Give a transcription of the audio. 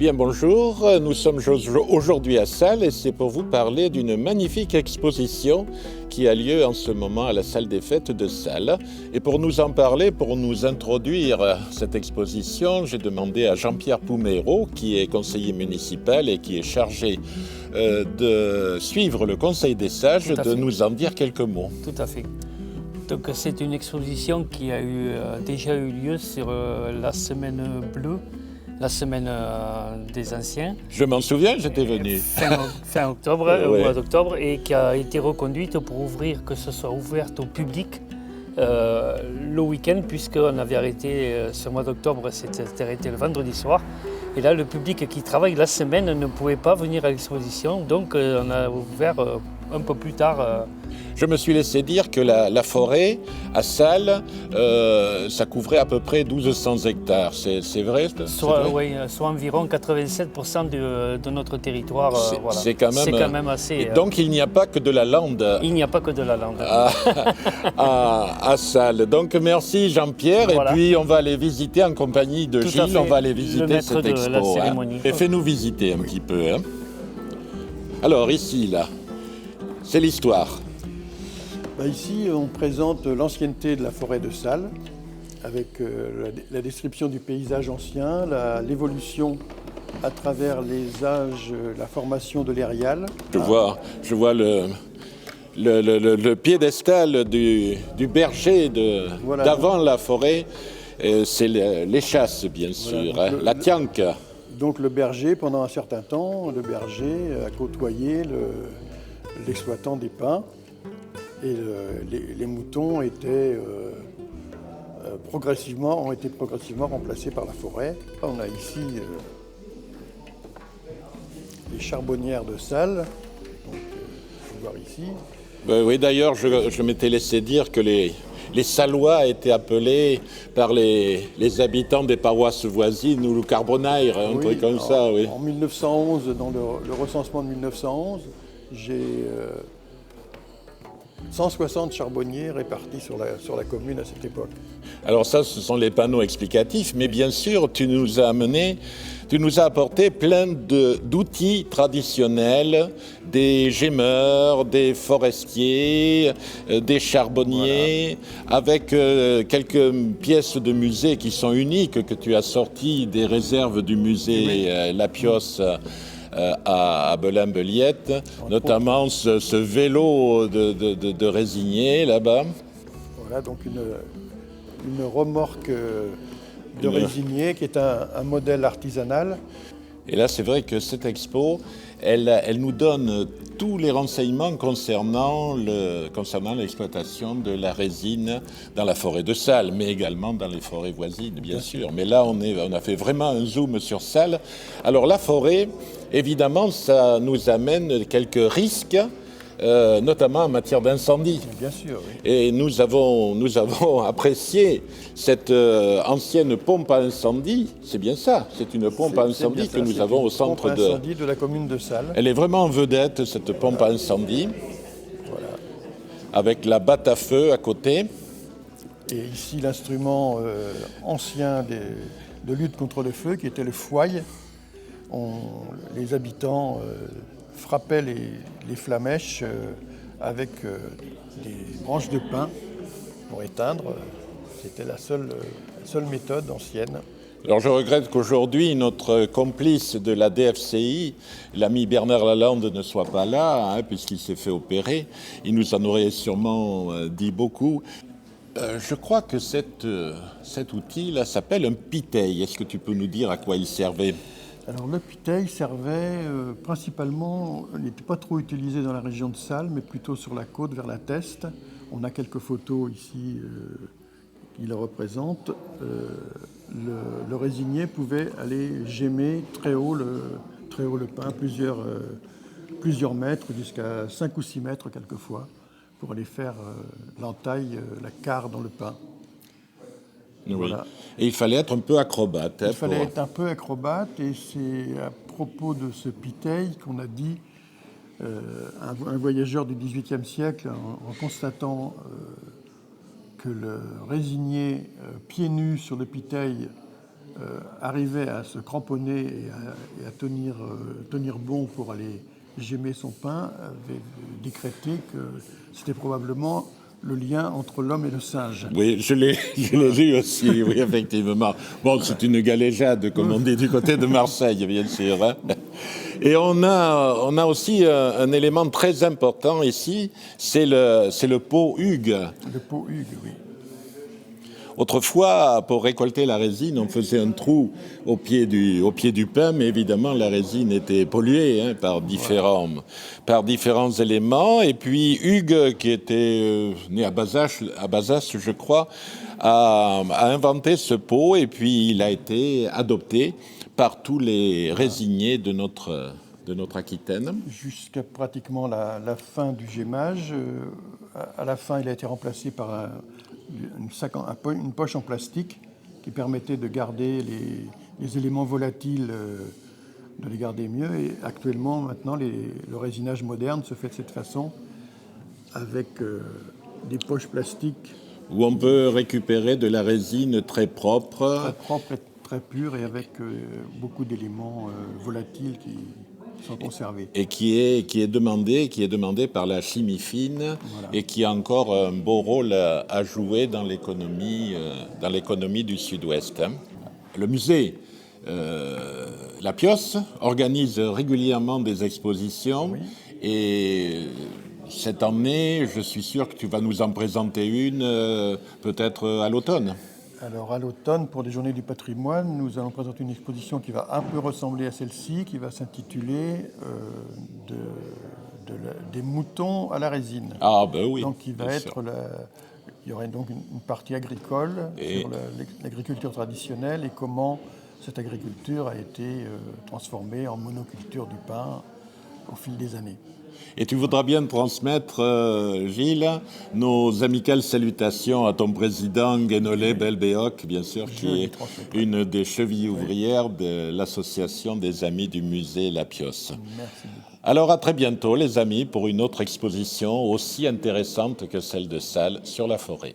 Bien, bonjour. Nous sommes aujourd'hui à Salles et c'est pour vous parler d'une magnifique exposition qui a lieu en ce moment à la salle des fêtes de Salles. Et pour nous en parler, pour nous introduire cette exposition, j'ai demandé à Jean-Pierre Poumeiro, qui est conseiller municipal et qui est chargé de suivre le Conseil des sages, de nous en dire quelques mots. Tout à fait. Donc c'est une exposition qui a déjà eu lieu sur la semaine bleue, la semaine des anciens. Je m'en souviens, j'étais venu. Fin octobre, au mois d'octobre, et qui a été reconduite pour ouvrir, que ce soit ouverte au public le week-end, puisqu'on avait arrêté ce mois d'octobre, c'était arrêté le vendredi soir. Et là, le public qui travaille la semaine ne pouvait pas venir à l'exposition, donc on a ouvert un peu plus tard. Je me suis laissé dire que la forêt à Salles, ça couvrait à peu près 1200 hectares. C'est vrai? Oui, soit environ 87% de notre territoire. C'est quand même assez. Et donc il n'y a pas que de la lande. Il n'y a pas que de la lande. À Salles. Donc merci Jean-Pierre. Voilà. Et puis on va aller visiter en compagnie de Gilles. On va aller visiter cette expo. La cérémonie. Et fais-nous visiter un petit peu. Hein. Alors ici, là, c'est l'histoire. Ici, on présente l'ancienneté de la forêt de Salles, avec la description du paysage ancien, l'évolution à travers les âges, la formation de l'aérial. Je vois le piédestal du berger d'avant la forêt. C'est les chasses, bien sûr, la tianque. Donc le berger, pendant un certain temps, a côtoyé l'exploitant des pins. Et les moutons ont été progressivement remplacés par la forêt. On a ici les charbonnières de Salles. Donc, on peut voir ici. Oui, d'ailleurs, je m'étais laissé dire que les Sallois étaient appelés par les habitants des paroisses voisines ou le Carbonnaire, un truc comme ça. Oui. En 1911, dans le recensement de 1911, j'ai 160 charbonniers répartis sur la commune à cette époque. Alors ça, ce sont les panneaux explicatifs, mais bien sûr, tu nous as apporté plein d'outils traditionnels, des gémeurs, des forestiers, des charbonniers, voilà. Avec quelques pièces de musée qui sont uniques, que tu as sorties des réserves du musée La Piosse. À Belin-Beliette, notamment ce vélo de Résigné, là-bas. Voilà, donc une remorque de Résigné qui est un modèle artisanal. Et là, c'est vrai que cette expo, elle nous donne tous les renseignements concernant l'exploitation de la résine dans la forêt de Salles, mais également dans les forêts voisines, bien sûr. Mais là, on a fait vraiment un zoom sur Salles. Alors la forêt, évidemment, ça nous amène quelques risques, notamment en matière d'incendie. Bien sûr, oui. Et nous avons apprécié cette ancienne pompe à incendie. C'est bien ça, c'est une pompe à incendie que nous avons au centre de la commune de Salles. Elle est vraiment en vedette, cette pompe à incendie. Voilà. Avec la batte à feu à côté. Et ici, l'instrument ancien de lutte contre le feu, qui était le fouaille. Les habitants frappaient les flamèches avec des branches de pin pour éteindre. C'était la seule méthode ancienne. Alors je regrette qu'aujourd'hui, notre complice de la DFCI, l'ami Bernard Lalande, ne soit pas là, puisqu'il s'est fait opérer. Il nous en aurait sûrement dit beaucoup. Je crois que cet outil-là s'appelle un piteil. Est-ce que tu peux nous dire à quoi il servait ? Alors le piteil servait principalement, il n'était pas trop utilisé dans la région de Salles, mais plutôt sur la côte vers la Teste. On a quelques photos ici qui le représentent. Le résinier pouvait aller gémer très haut le pin, plusieurs mètres, jusqu'à 5 ou 6 mètres quelquefois, pour aller faire l'entaille, la quart dans le pin. Oui. Voilà. Et il fallait être un peu acrobate. Il fallait être un peu acrobate, et c'est à propos de ce piteil qu'on a dit, un voyageur du XVIIIe siècle, en constatant que le résinier pieds nus sur le piteil arrivait à se cramponner et à tenir bon pour aller gémer son pain, avait décrété que c'était probablement le lien entre l'homme et le singe. Oui, je l'ai lu aussi, oui, effectivement. Bon, c'est une galéjade, comme on dit du côté de Marseille, bien sûr. Hein. Et on a aussi un élément très important ici, c'est le pot Hugues. Le pot Hugues, oui. Autrefois, pour récolter la résine, on faisait un trou au pied du pain, mais évidemment, la résine était polluée par différents éléments. Et puis, Hugues, qui était né à Bazas, je crois, a inventé ce pot, et puis il a été adopté par tous les résiniers de notre Aquitaine. Jusqu'à pratiquement la fin du gémage. À la fin, il a été remplacé par une poche en plastique qui permettait de garder les éléments volatiles, de les garder mieux. Et actuellement, maintenant, le résinage moderne se fait de cette façon, avec des poches plastiques. Où on peut récupérer de la résine très propre. Très propre et très pure, et avec beaucoup d'éléments volatiles qui sont conservés. Et qui est demandé par la chimie fine, voilà. Et qui a encore un beau rôle à jouer dans l'économie du Sud-Ouest. Le musée La Piosse organise régulièrement des expositions, oui. Et cette année, je suis sûr que tu vas nous en présenter une, peut-être à l'automne. Alors à l'automne, pour les Journées du patrimoine, nous allons présenter une exposition qui va un peu ressembler à celle-ci, qui va s'intituler des moutons à la résine. Ah ben oui. Donc il y aurait donc une partie agricole sur l'agriculture traditionnelle et comment cette agriculture a été transformée en monoculture du pain au fil des années. Et tu voudras bien transmettre, Gilles, nos amicales salutations à ton président, Guénolé Belbéoc, bien sûr, qui est une des chevilles ouvrières de l'association des amis du musée La Piosse. Merci beaucoup. Alors à très bientôt, les amis, pour une autre exposition aussi intéressante que celle de Salles sur la forêt.